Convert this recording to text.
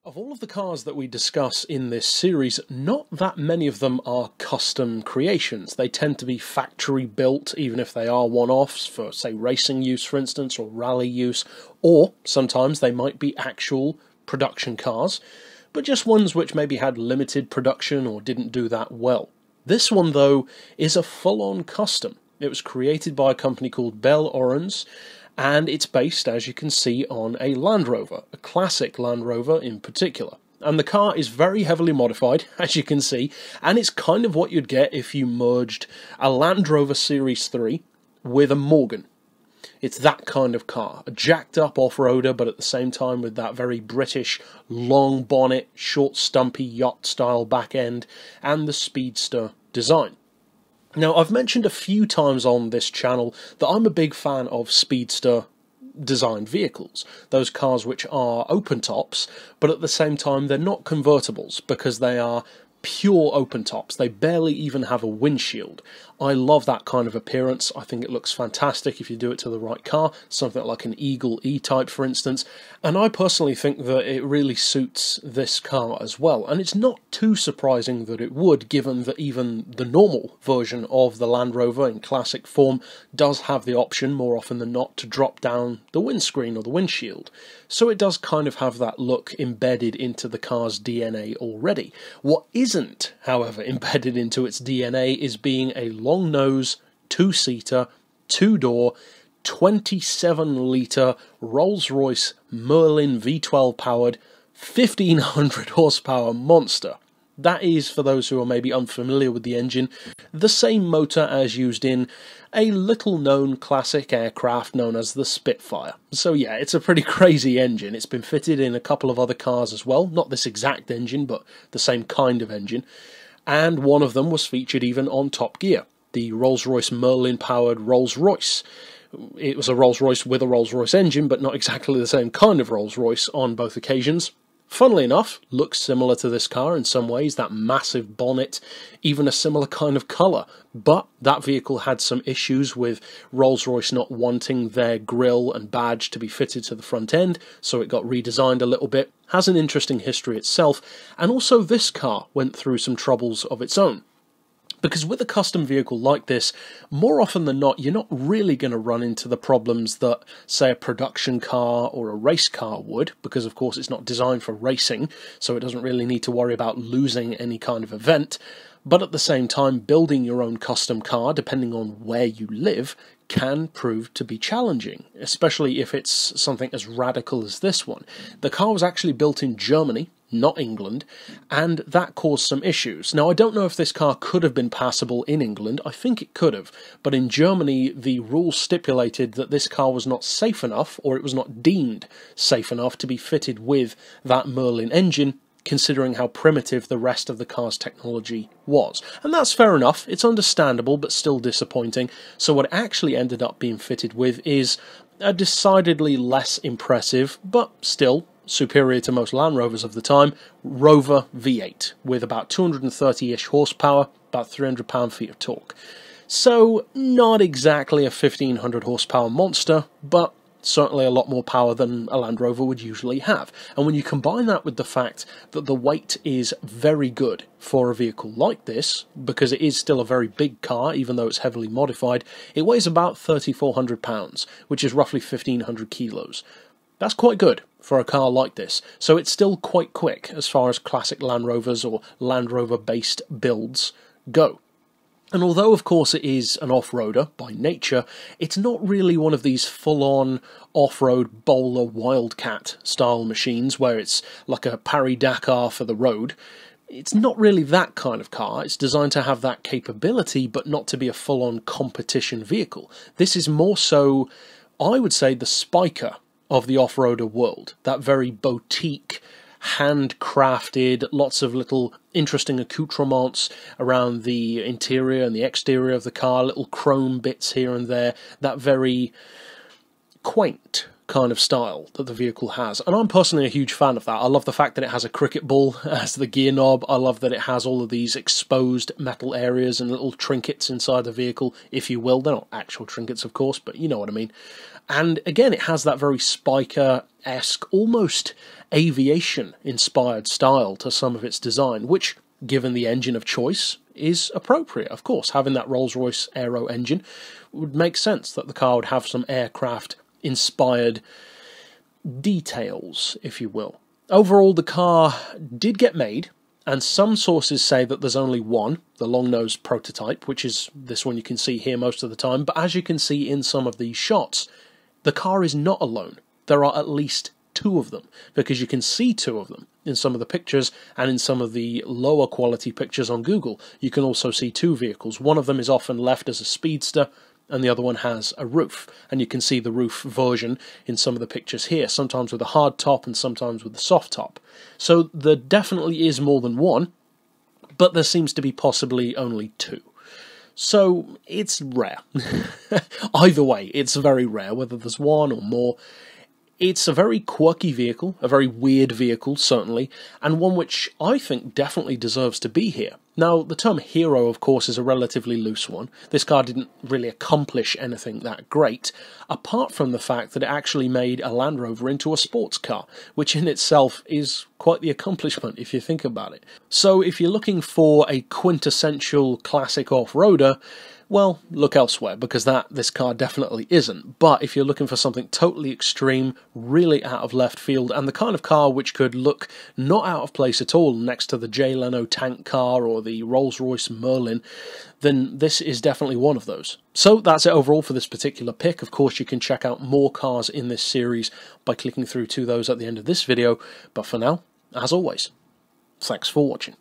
Of all of the cars that we discuss in this series, not that many of them are custom creations. They tend to be factory built, even if they are one-offs for, say, racing use, for instance, or rally use, or sometimes they might be actual production cars, but just ones which maybe had limited production or didn't do that well. This one, though, is a full-on custom. It was created by a company called Bell Aurens, and it's based, as you can see, on a Land Rover, a classic Land Rover in particular. And the car is very heavily modified, as you can see, and it's kind of what you'd get if you merged a Land Rover Series 3 with a Morgan. It's that kind of car, a jacked up off-roader, but at the same time with that very British long bonnet, short stumpy yacht-style back end, and the speedster design. Now, I've mentioned a few times on this channel that I'm a big fan of speedster designed vehicles, those cars which are open tops, but at the same time they're not convertibles because they are pure open tops. They barely even have a windshield. I love that kind of appearance. I think it looks fantastic if you do it to the right car, something like an Eagle E-Type for instance, and I personally think that it really suits this car as well, and it's not too surprising that it would, given that even the normal version of the Land Rover in classic form does have the option, more often than not, to drop down the windscreen or the windshield. So it does kind of have that look embedded into the car's DNA already. What isn't, however, embedded into its DNA is being a long-nose, two-seater, two-door, 27-litre Rolls-Royce Merlin V12-powered 1500 horsepower monster. That is, for those who are maybe unfamiliar with the engine, the same motor as used in a little-known classic aircraft known as the Spitfire. So yeah, it's a pretty crazy engine. It's been fitted in a couple of other cars as well, not this exact engine, but the same kind of engine, and one of them was featured even on Top Gear, the Rolls-Royce Merlin-powered Rolls-Royce. It was a Rolls-Royce with a Rolls-Royce engine, but not exactly the same kind of Rolls-Royce on both occasions. Funnily enough, looks similar to this car in some ways, that massive bonnet, even a similar kind of colour, but that vehicle had some issues with Rolls-Royce not wanting their grille and badge to be fitted to the front end, so it got redesigned a little bit, has an interesting history itself, and also this car went through some troubles of its own. Because with a custom vehicle like this, more often than not, you're not really going to run into the problems that, say, a production car or a race car would, because of course it's not designed for racing, so it doesn't really need to worry about losing any kind of event. But at the same time, building your own custom car, depending on where you live, can prove to be challenging, especially if it's something as radical as this one. The car was actually built in Germany, not England, and that caused some issues. Now, I don't know if this car could have been passable in England. I think it could have, but in Germany, the rules stipulated that this car was not safe enough, or it was not deemed safe enough to be fitted with that Merlin engine, considering how primitive the rest of the car's technology was. And that's fair enough, it's understandable, but still disappointing. So what it actually ended up being fitted with is a decidedly less impressive, but still superior to most Land Rovers of the time, Rover V8, with about 230-ish horsepower, about 300 pound-feet of torque. So, not exactly a 1500 horsepower monster, but certainly a lot more power than a Land Rover would usually have. And when you combine that with the fact that the weight is very good for a vehicle like this, because it is still a very big car, even though it's heavily modified, it weighs about 3,400 pounds, which is roughly 1,500 kilos. That's quite good for a car like this, so it's still quite quick as far as classic Land Rovers or Land Rover-based builds go. And although, of course, it is an off-roader by nature, it's not really one of these full-on off-road bowler wildcat-style machines where it's like a Paris-Dakar for the road. It's not really that kind of car. It's designed to have that capability, but not to be a full-on competition vehicle. This is more so, I would say, the Spiker of the off-roader world, that very boutique, handcrafted, lots of little interesting accoutrements around the interior and the exterior of the car, little chrome bits here and there, that very quaint kind of style that the vehicle has. And I'm personally a huge fan of that. I love the fact that it has a cricket ball as the gear knob. I love that it has all of these exposed metal areas and little trinkets inside the vehicle, if you will. They're not actual trinkets, of course, but you know what I mean. And again, it has that very Spiker-esque, almost aviation-inspired style to some of its design, which, given the engine of choice, is appropriate. Of course, having that Rolls-Royce aero engine would make sense that the car would have some aircraft-inspired details, if you will. Overall, the car did get made, and some sources say that there's only one, the Longnose prototype, which is this one you can see here most of the time, but as you can see in some of these shots, the car is not alone. There are at least two of them, because you can see two of them in some of the pictures, and in some of the lower quality pictures on Google, you can also see two vehicles. One of them is often left as a speedster, and the other one has a roof, and you can see the roof version in some of the pictures here, sometimes with a hard top and sometimes with a soft top. So there definitely is more than one, but there seems to be possibly only two. So it's rare. Either way, it's very rare, whether there's one or more. It's a very quirky vehicle, a very weird vehicle, certainly, and one which I think definitely deserves to be here. Now, the term hero, of course, is a relatively loose one. This car didn't really accomplish anything that great, apart from the fact that it actually made a Land Rover into a sports car, which in itself is quite the accomplishment if you think about it. So if you're looking for a quintessential classic off-roader, well, look elsewhere, because this car definitely isn't. But if you're looking for something totally extreme, really out of left field, and the kind of car which could look not out of place at all next to the Jay Leno tank car or the Rolls-Royce Merlin, then this is definitely one of those. So that's it overall for this particular pick. Of course, you can check out more cars in this series by clicking through to those at the end of this video. But for now, as always, thanks for watching.